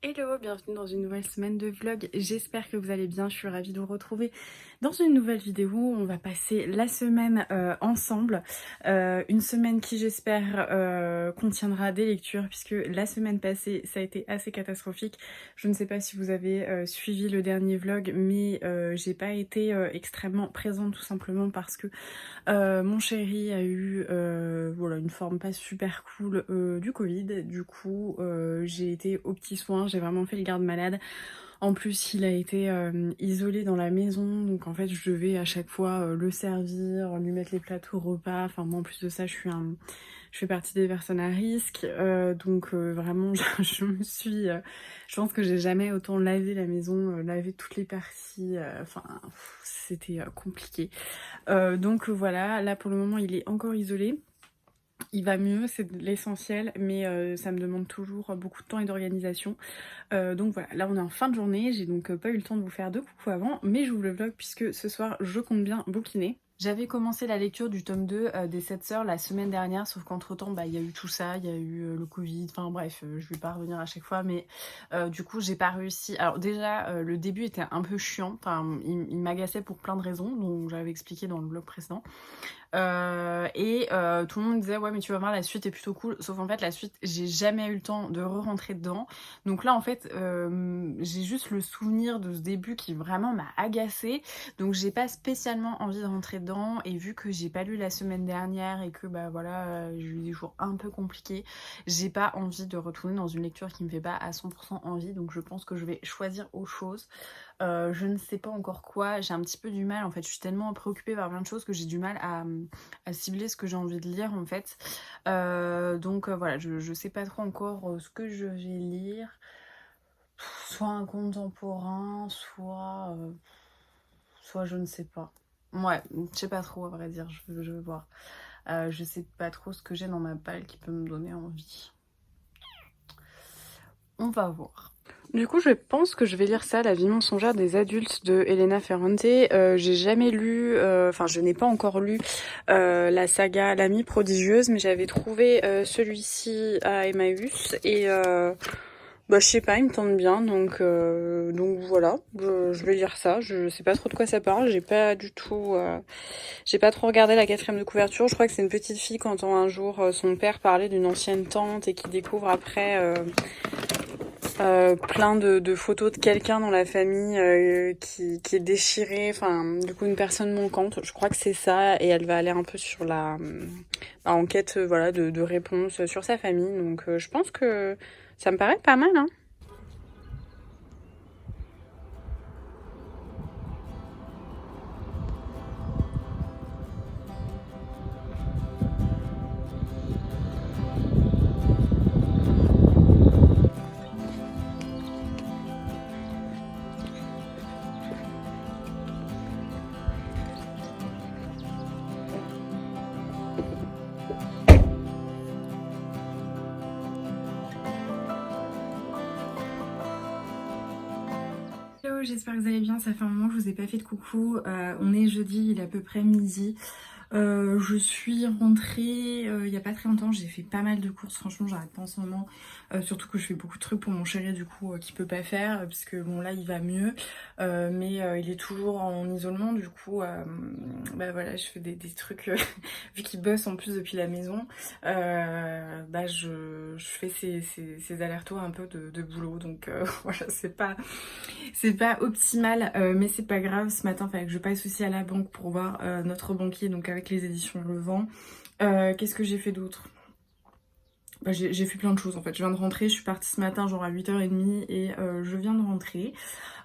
Hello, bienvenue dans une nouvelle semaine de vlog. J'espère que vous allez bien. Je suis ravie de vous retrouver dans une nouvelle vidéo. On va passer la semaine ensemble. Une semaine qui, j'espère, contiendra des lectures puisque la semaine passée, ça a été assez catastrophique. Je ne sais pas si vous avez suivi le dernier vlog, mais j'ai pas été extrêmement présente tout simplement parce que mon chéri a eu voilà, une forme pas super cool du Covid. Du coup, j'ai été aux petits soins, j'ai vraiment fait le garde-malade. En plus, il a été isolé dans la maison, donc en fait, je devais à chaque fois le servir, lui mettre les plateaux repas. Enfin, moi, en plus de ça, je fais partie des personnes à risque. Donc vraiment, je me suis... je pense que j'ai jamais autant lavé la maison, lavé toutes les parties. Enfin, c'était compliqué. Donc voilà, là pour le moment il est encore isolé. Il va mieux, c'est l'essentiel, mais ça me demande toujours beaucoup de temps et d'organisation. Donc voilà, là on est en fin de journée, j'ai donc pas eu le temps de vous faire de coucou avant, mais j'ouvre le vlog puisque ce soir je compte bien bouquiner. J'avais commencé la lecture du tome 2 des 7 sœurs la semaine dernière, sauf qu'entre temps il y a eu tout ça, il y a eu le Covid, enfin bref, je vais pas revenir à chaque fois, mais du coup j'ai pas réussi. Alors déjà le début était un peu chiant, enfin il m'agaçait pour plein de raisons, dont j'avais expliqué dans le vlog précédent. Tout le monde disait ouais mais tu vas voir la suite est plutôt cool, sauf en fait la suite j'ai jamais eu le temps de re-rentrer dedans, donc là en fait j'ai juste le souvenir de ce début qui vraiment m'a agacée, donc j'ai pas spécialement envie de rentrer dedans, et vu que j'ai pas lu la semaine dernière et que bah voilà j'ai eu des jours un peu compliqués, j'ai pas envie de retourner dans une lecture qui me fait pas à 100% envie, donc je pense que je vais choisir autre chose. Je ne sais pas encore quoi, j'ai un petit peu du mal en fait, je suis tellement préoccupée par plein de choses que j'ai du mal à cibler ce que j'ai envie de lire en fait. Voilà, je sais pas trop encore ce que je vais lire. Soit un contemporain, soit je ne sais pas. Ouais, je sais pas trop à vrai dire, je vais voir. Je sais pas trop ce que j'ai dans ma palle qui peut me donner envie. On va voir. Du coup, je pense que je vais lire ça, La vie mensongère des adultes de Elena Ferrante. J'ai jamais lu, enfin je n'ai pas encore lu la saga L'amie prodigieuse, mais j'avais trouvé celui-ci à Emmaüs et bah je sais pas, il me tente bien, donc voilà, je vais lire ça. Je sais pas trop de quoi ça parle, j'ai pas trop regardé la quatrième de couverture. Je crois que c'est une petite fille qui entend un jour son père parler d'une ancienne tante et qui découvre après plein de photos de quelqu'un dans la famille qui est déchiré, enfin du coup une personne manquante, je crois que c'est ça, et elle va aller un peu sur la en quête voilà de réponses sur sa famille, donc je pense que ça me paraît pas mal, hein. Hello, j'espère que vous allez bien, ça fait un moment que je vous ai pas fait de coucou. On est jeudi, il est à peu près midi. Je suis rentrée il y a pas très longtemps, j'ai fait pas mal de courses, franchement j'arrête pas en ce moment, surtout que je fais beaucoup de trucs pour mon chéri du coup qu'il peut pas faire, puisque bon là il va mieux, mais il est toujours en isolement, du coup bah voilà, je fais des trucs, vu qu'il bosse en plus depuis la maison, bah je fais ces allers-retours un peu de boulot, donc voilà, c'est pas optimal, mais c'est pas grave. Ce matin, il fallait que je passe aussi à la banque pour voir notre banquier, donc avec les éditions Le Vent. Qu'est-ce que j'ai fait d'autre? Bah, j'ai fait plein de choses en fait. Je viens de rentrer, je suis partie ce matin genre à 8h30 et je viens de rentrer.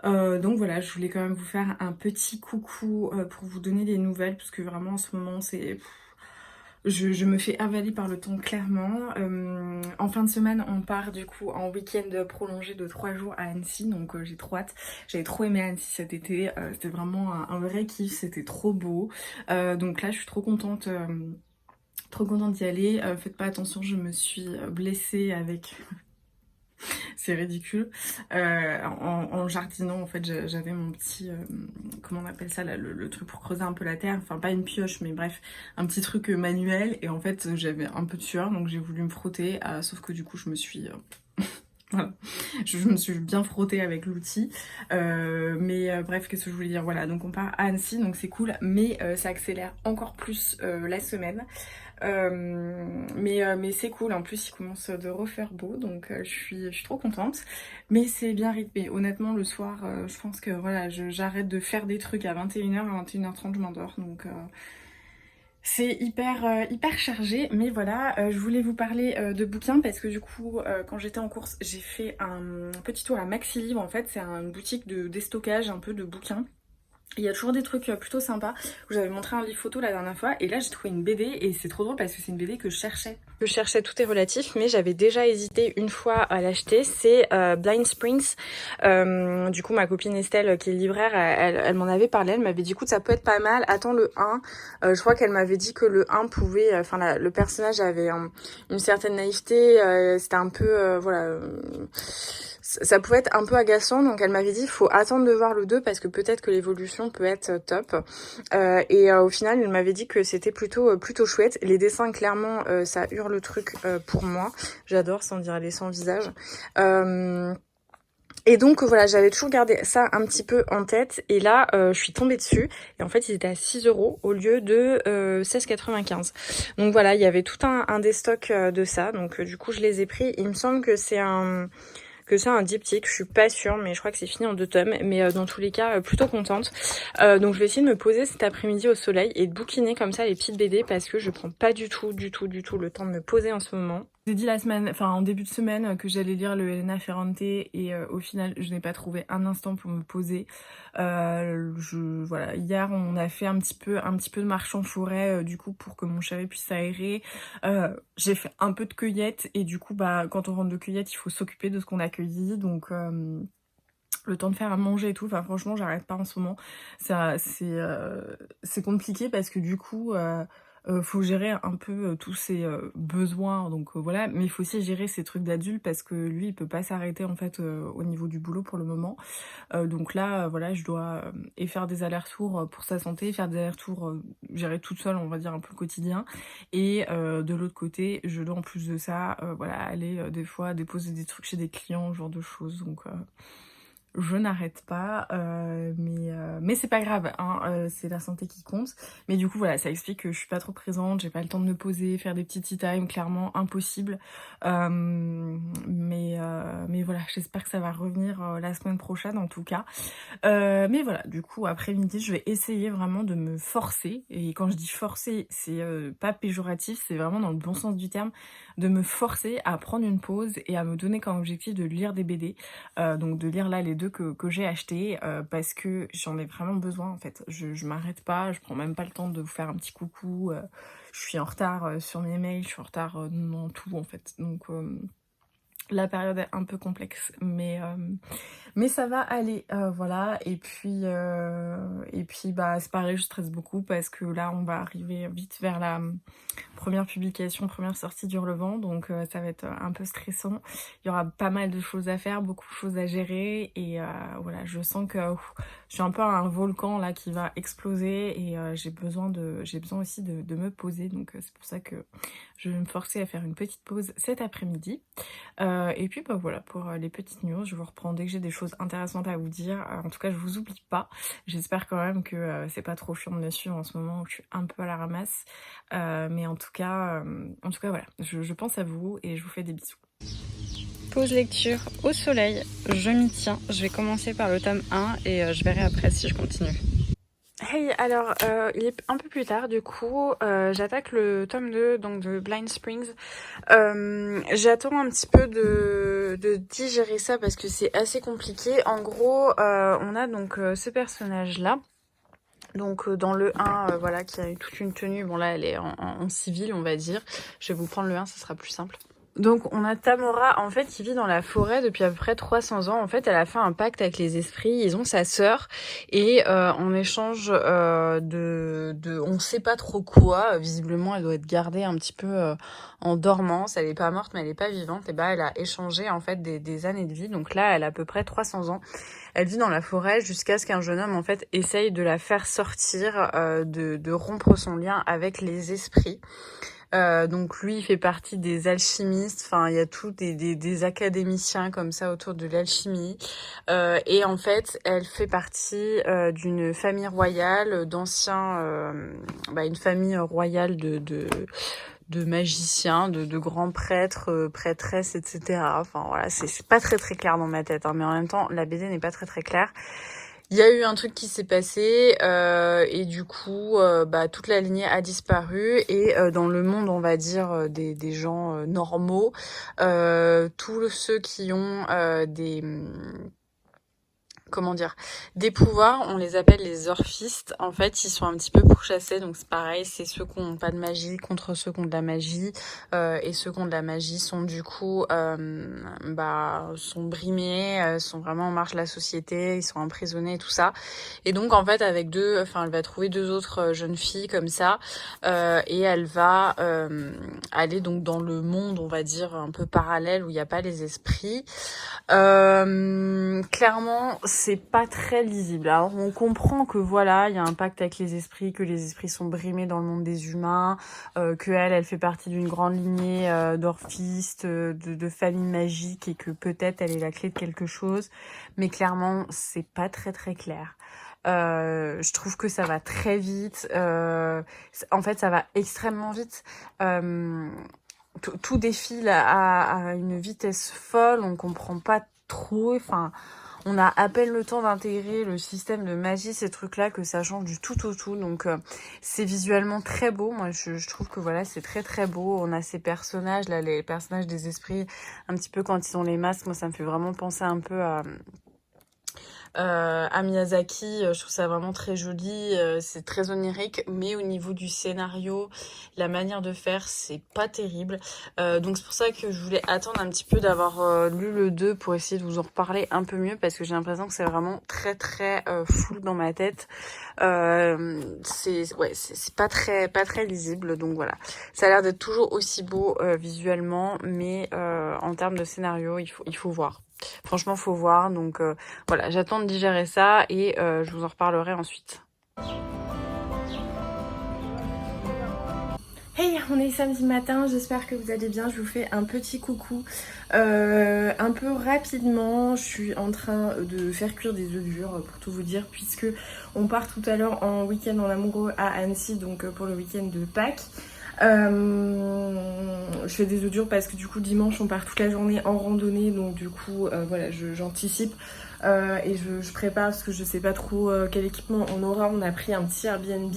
Donc voilà, je voulais quand même vous faire un petit coucou pour vous donner des nouvelles, parce que vraiment en ce moment c'est... Je me fais avaler par le temps clairement. En fin de semaine, on part du coup en week-end prolongé de 3 jours à Annecy, donc j'ai trop hâte. J'avais trop aimé Annecy cet été, c'était vraiment un vrai kiff, c'était trop beau. Donc là, je suis trop contente d'y aller. Faites pas attention, je me suis blessée avec c'est ridicule. En jardinant, en fait, j'avais mon petit, comment on appelle ça, là, le truc pour creuser un peu la terre. Enfin, pas une pioche, mais bref, un petit truc manuel. Et en fait, j'avais un peu de sueur, donc j'ai voulu me frotter. Sauf que du coup, je me suis Voilà, je me suis bien frottée avec l'outil. Bref, qu'est-ce que je voulais dire? Voilà, donc on part à Annecy, donc c'est cool, mais ça accélère encore plus la semaine. Mais c'est cool, en plus il commence de refaire beau, donc je suis trop contente. Mais c'est bien rythmé, honnêtement le soir, je pense que voilà, j'arrête de faire des trucs à 21h, à 21h30 je m'endors, donc c'est hyper chargé. Mais voilà, je voulais vous parler de bouquins parce que du coup, quand j'étais en course, j'ai fait un petit tour à Maxi Livre. En fait, c'est une boutique de déstockage un peu de bouquins. Il y a toujours des trucs plutôt sympas. J'avais montré un livre photo la dernière fois et là j'ai trouvé une BD et c'est trop drôle parce que c'est une BD que je cherchais. Tout est relatif, mais j'avais déjà hésité une fois à l'acheter. C'est Blind Springs. Du coup, ma copine Estelle, qui est libraire, elle m'en avait parlé. Elle m'avait dit, écoute, ça peut être pas mal. Attends le 1. Je crois qu'elle m'avait dit que le 1 pouvait... Enfin, le personnage avait une certaine naïveté. C'était un peu... voilà... ça pouvait être un peu agaçant, donc elle m'avait dit il faut attendre de voir le 2 parce que peut-être que l'évolution peut être top. Au final, elle m'avait dit que c'était plutôt chouette. Les dessins, clairement, ça hurle le truc pour moi. J'adore, sans dire les sans visage. Et donc voilà, j'avais toujours gardé ça un petit peu en tête. Et là, je suis tombée dessus. Et en fait, ils étaient à 6 € au lieu de 16,95. Donc voilà, il y avait tout un déstock de ça. Donc du coup, je les ai pris. Il me semble que c'est un diptyque, je suis pas sûre, mais je crois que c'est fini en 2 tomes, mais dans tous les cas, plutôt contente. Donc je vais essayer de me poser cet après-midi au soleil et de bouquiner comme ça les petites BD parce que je prends pas du tout le temps de me poser en ce moment. J'ai dit en début de semaine que j'allais lire le Elena Ferrante et au final je n'ai pas trouvé un instant pour me poser. Voilà, hier on a fait un petit peu de marche en forêt du coup pour que mon chéri puisse s'aérer. J'ai fait un peu de cueillette et du coup quand on rentre de cueillette il faut s'occuper de ce qu'on a cueilli, donc le temps de faire à manger et tout, enfin franchement j'arrête pas en ce moment. C'est compliqué parce que du coup faut gérer un peu tous ses besoins, donc voilà, mais il faut aussi gérer ses trucs d'adulte parce que lui il peut pas s'arrêter en fait au niveau du boulot pour le moment. Donc là voilà, je dois et faire des allers-retours pour sa santé, faire des allers-retours gérer toute seule on va dire un peu le quotidien, et de l'autre côté je dois en plus de ça voilà aller des fois déposer des trucs chez des clients, ce genre de choses, donc je n'arrête pas, mais c'est pas grave, hein, c'est la santé qui compte. Mais du coup voilà, ça explique que je suis pas trop présente, j'ai pas le temps de me poser, faire des petits tea time, clairement impossible. Mais voilà, j'espère que ça va revenir la semaine prochaine en tout cas. Mais voilà, du coup après-midi je vais essayer vraiment de me forcer, et quand je dis forcer c'est pas péjoratif, c'est vraiment dans le bon sens du terme, de me forcer à prendre une pause et à me donner comme objectif de lire des BD, donc de lire là les 2 que j'ai achetés parce que j'en ai vraiment besoin en fait. Je m'arrête pas, je prends même pas le temps de vous faire un petit coucou, je suis en retard sur mes mails, je suis en retard dans tout en fait, donc la période est un peu complexe, mais ça va aller, voilà. Et puis c'est pareil, je stresse beaucoup parce que là on va arriver vite vers la première publication, première sortie d'Hurlevent, donc ça va être un peu stressant. Il y aura pas mal de choses à faire, beaucoup de choses à gérer, et voilà, je sens que je suis un peu un volcan là qui va exploser, et j'ai besoin aussi de me poser, donc c'est pour ça que je vais me forcer à faire une petite pause cet après-midi. Et puis voilà, pour les petites news, je vous reprends dès que j'ai des choses intéressantes à vous dire. En tout cas, je vous oublie pas. J'espère quand même que c'est pas trop chiant de me suivre en ce moment où je suis un peu à la ramasse. Mais en tout cas voilà, je pense à vous et je vous fais des bisous. Pause lecture au soleil, je m'y tiens. Je vais commencer par le tome 1 et je verrai après si je continue. Hey, alors il est un peu plus tard du coup, j'attaque le tome 2 donc de Blind Springs. J'attends un petit peu de digérer ça parce que c'est assez compliqué. En gros, on a donc ce personnage là. Donc dans le 1, voilà, qui a eu toute une tenue, bon là elle est en civil on va dire. Je vais vous prendre le 1, ça sera plus simple. Donc on a Tamora en fait qui vit dans la forêt depuis à peu près 300 ans. En fait elle a fait un pacte avec les esprits, ils ont sa sœur, et en échange de on sait pas trop quoi, visiblement elle doit être gardée un petit peu en dormance, elle est pas morte mais elle est pas vivante, et elle a échangé en fait des années de vie. Donc là elle a à peu près 300 ans. Elle vit dans la forêt jusqu'à ce qu'un jeune homme en fait essaye de la faire sortir, de rompre son lien avec les esprits. Donc lui, il fait partie des alchimistes. Enfin, il y a tous des académiciens comme ça autour de l'alchimie. Et en fait, elle fait partie d'une famille royale d'anciens, une famille royale de magiciens, de grands prêtres, prêtresses, etc. Enfin voilà, c'est pas très très clair dans ma tête, hein, mais en même temps, la BD n'est pas très très claire. Il y a eu un truc qui s'est passé et du coup, toute la lignée a disparu et dans le monde, on va dire, des gens normaux, tous ceux qui ont comment dire, des pouvoirs, on les appelle les orphistes. En fait, ils sont un petit peu pourchassés, donc c'est pareil, c'est ceux qui n'ont pas de magie contre ceux qui ont de la magie, et ceux qui ont de la magie sont du coup, sont brimés, sont vraiment en marge de la société, ils sont emprisonnés et tout ça. Et donc en fait, avec elle va trouver deux autres jeunes filles comme ça, et elle va aller donc dans le monde, on va dire un peu parallèle où il n'y a pas les esprits. Clairement, c'est pas très lisible. Alors, on comprend que voilà, il y a un pacte avec les esprits, que les esprits sont brimés dans le monde des humains, que elle fait partie d'une grande lignée d'orphistes, de familles magiques et que peut-être elle est la clé de quelque chose. Mais clairement, c'est pas très très clair. Je trouve que ça va très vite. En fait, ça va extrêmement vite. Tout défile à une vitesse folle, on comprend pas trop, enfin, on a à peine le temps d'intégrer le système de magie, ces trucs-là, que ça change du tout au tout, donc c'est visuellement très beau, moi je trouve que voilà, c'est très très beau, on a ces personnages, là, les personnages des esprits, un petit peu quand ils ont les masques, moi ça me fait vraiment penser un peu à Miyazaki, je trouve ça vraiment très joli, c'est très onirique, mais au niveau du scénario, la manière de faire, c'est pas terrible. Donc c'est pour ça que je voulais attendre un petit peu d'avoir lu le 2 pour essayer de vous en reparler un peu mieux, parce que j'ai l'impression que c'est vraiment très très full dans ma tête. C'est pas très lisible, donc voilà. Ça a l'air d'être toujours aussi beau visuellement, mais en termes de scénario, il faut voir. Franchement, faut voir. Donc voilà, j'attends de digérer ça et je vous en reparlerai ensuite. Hey, on est samedi matin, j'espère que vous allez bien, je vous fais un petit coucou un peu rapidement. Je suis en train de faire cuire des œufs durs pour tout vous dire, puisque on part tout à l'heure en week-end en amoureux à Annecy, donc pour le week-end de Pâques. Je fais des œufs durs parce que du coup dimanche on part toute la journée en randonnée, donc du coup voilà, j'anticipe et je prépare parce que je sais pas trop quel équipement on aura. On a pris un petit Airbnb.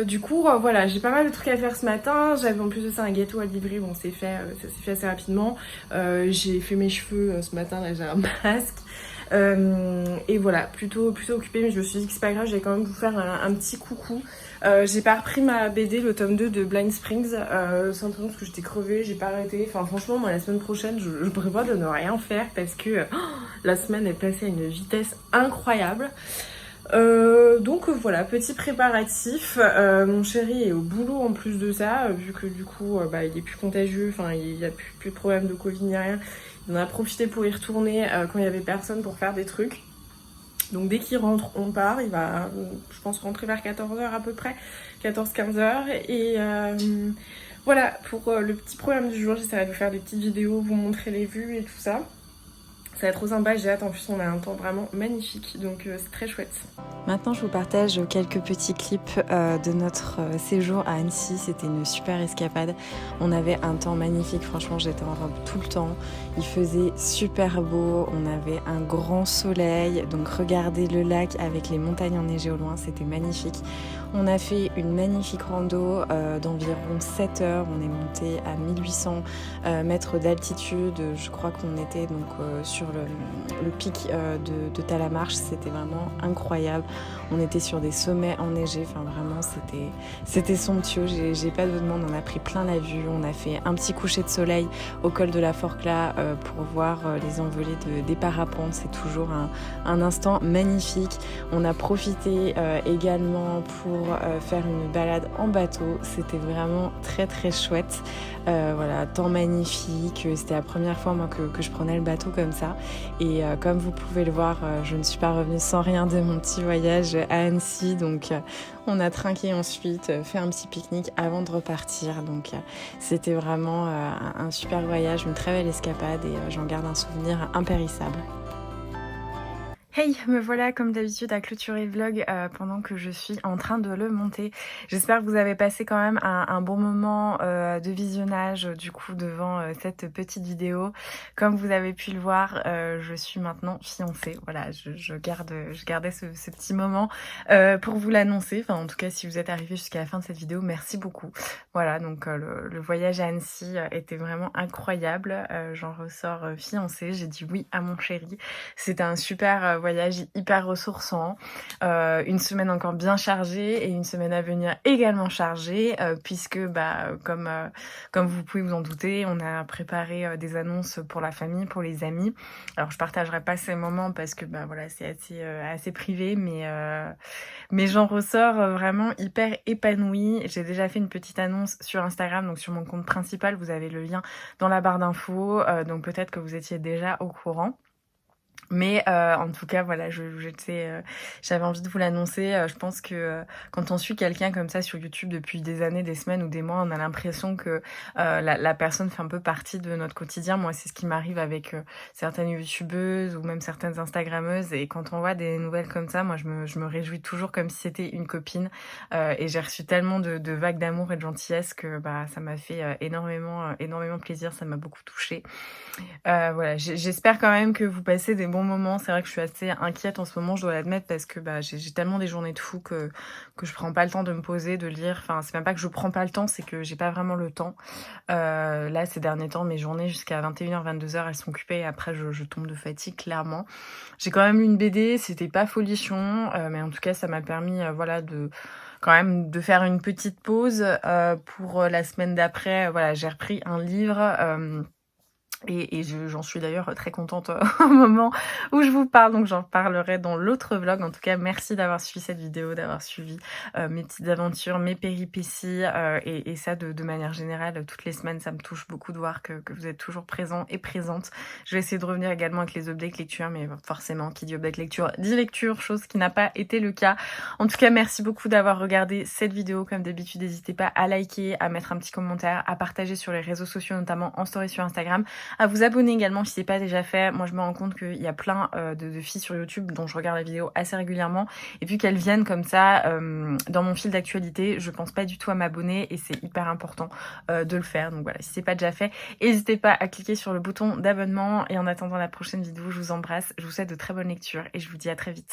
Du coup voilà, j'ai pas mal de trucs à faire ce matin. J'avais en plus de ça un gâteau à livrer, bon c'est fait, ça s'est fait assez rapidement. J'ai fait mes cheveux ce matin, là j'ai un masque. Et voilà, plutôt occupée, mais je me suis dit que c'est pas grave, j'allais quand même vous faire un petit coucou. J'ai pas repris ma BD, le tome 2 de Blind Springs, simplement parce que j'étais crevée, j'ai pas arrêté. Enfin franchement, moi la semaine prochaine, je prévois de ne rien faire parce que la semaine est passée à une vitesse incroyable. Donc voilà, petit préparatif. Mon chéri est au boulot en plus de ça, vu que du coup il est plus contagieux, enfin il y a plus de problème de Covid ni rien. Il en a profité pour y retourner quand il y avait personne pour faire des trucs. Donc dès qu'il rentre, on part. Il va, je pense, rentrer vers 14h à peu près, 14-15h. Et voilà, pour le petit programme du jour, j'essaierai de vous faire des petites vidéos, vous montrer les vues et tout ça. Ça va être trop sympa, j'ai hâte. En plus, on a un temps vraiment magnifique, donc c'est très chouette. Maintenant, je vous partage quelques petits clips de notre séjour à Annecy. C'était une super escapade. On avait un temps magnifique, franchement, j'étais en robe tout le temps. Il faisait super beau, on avait un grand soleil. Donc, regardez le lac avec les montagnes enneigées au loin, c'était magnifique. On a fait une magnifique rando d'environ 7 heures. On est monté à 1800 mètres d'altitude. Je crois qu'on était donc sur le pic de Talamarche. C'était vraiment incroyable. On était sur des sommets enneigés. Enfin vraiment, c'était somptueux. J'ai pas de demande. On a pris plein la vue. On a fait un petit coucher de soleil au col de la Forclaz pour voir les envolées des parapentes. C'est toujours un instant magnifique. On a profité également pour faire une balade en bateau. C'était vraiment très très chouette. Voilà, temps magnifique. C'était la première fois moi que je prenais le bateau comme ça. Et comme vous pouvez le voir, je ne suis pas revenue sans rien de mon petit voyage à Annecy. Donc on a trinqué ensuite, fait un petit pique-nique avant de repartir. Donc c'était vraiment un super voyage, une très belle escapade et j'en garde un souvenir impérissable. Hey, me voilà comme d'habitude à clôturer le vlog pendant que je suis en train de le monter. J'espère que vous avez passé quand même un bon moment de visionnage du coup devant cette petite vidéo. Comme vous avez pu le voir, je suis maintenant fiancée. Voilà, je gardais ce petit moment pour vous l'annoncer. Enfin, en tout cas, si vous êtes arrivé jusqu'à la fin de cette vidéo, merci beaucoup. Voilà, donc le voyage à Annecy était vraiment incroyable. J'en ressors fiancée. J'ai dit oui à mon chéri. C'était un super voyage hyper ressourçant, une semaine encore bien chargée et une semaine à venir également chargée puisque comme vous pouvez vous en douter, on a préparé des annonces pour la famille, pour les amis. Alors je partagerai pas ces moments parce que voilà, c'est assez privé, mais j'en ressors vraiment hyper épanouie. J'ai déjà fait une petite annonce sur Instagram, donc sur mon compte principal, vous avez le lien dans la barre d'infos, donc peut-être que vous étiez déjà au courant. Mais en tout cas, voilà, j'avais envie de vous l'annoncer. Je pense que quand on suit quelqu'un comme ça sur YouTube depuis des années, des semaines ou des mois, on a l'impression que la personne fait un peu partie de notre quotidien. Moi, c'est ce qui m'arrive avec certaines youtubeuses ou même certaines instagrammeuses. Et quand on voit des nouvelles comme ça, moi, je me réjouis toujours comme si c'était une copine. Et j'ai reçu tellement de vagues d'amour et de gentillesse que ça m'a fait énormément plaisir. Ça m'a beaucoup touchée. Voilà, j'espère quand même que vous passez des bons moments. C'est vrai que je suis assez inquiète en ce moment, je dois l'admettre, parce que j'ai tellement des journées de fou que je prends pas le temps de me poser, de lire. Enfin, c'est même pas que je prends pas le temps, c'est que j'ai pas vraiment le temps. Là, ces derniers temps, mes journées jusqu'à 21h, 22h, elles sont occupées et après je tombe de fatigue, clairement. J'ai quand même lu une BD, c'était pas folichon, mais en tout cas, ça m'a permis, voilà, quand même de faire une petite pause pour la semaine d'après. Voilà, j'ai repris un livre. Et j'en suis d'ailleurs très contente au moment où je vous parle, donc j'en parlerai dans l'autre vlog. En tout cas, merci d'avoir suivi cette vidéo, d'avoir suivi mes petites aventures, mes péripéties et ça de manière générale, toutes les semaines, ça me touche beaucoup de voir que vous êtes toujours présents et présentes. Je vais essayer de revenir également avec les updates lecture, mais forcément, qui dit update lecture, dit lecture, chose qui n'a pas été le cas. En tout cas, merci beaucoup d'avoir regardé cette vidéo. Comme d'habitude, n'hésitez pas à liker, à mettre un petit commentaire, à partager sur les réseaux sociaux, notamment en story sur Instagram, à vous abonner également si c'est pas déjà fait. Moi je me rends compte qu'il y a plein de filles sur YouTube dont je regarde la vidéo assez régulièrement et vu qu'elles viennent comme ça dans mon fil d'actualité, je pense pas du tout à m'abonner et c'est hyper important de le faire. Donc voilà, si c'est pas déjà fait, n'hésitez pas à cliquer sur le bouton d'abonnement et en attendant la prochaine vidéo, je vous embrasse, je vous souhaite de très bonnes lectures et je vous dis à très vite.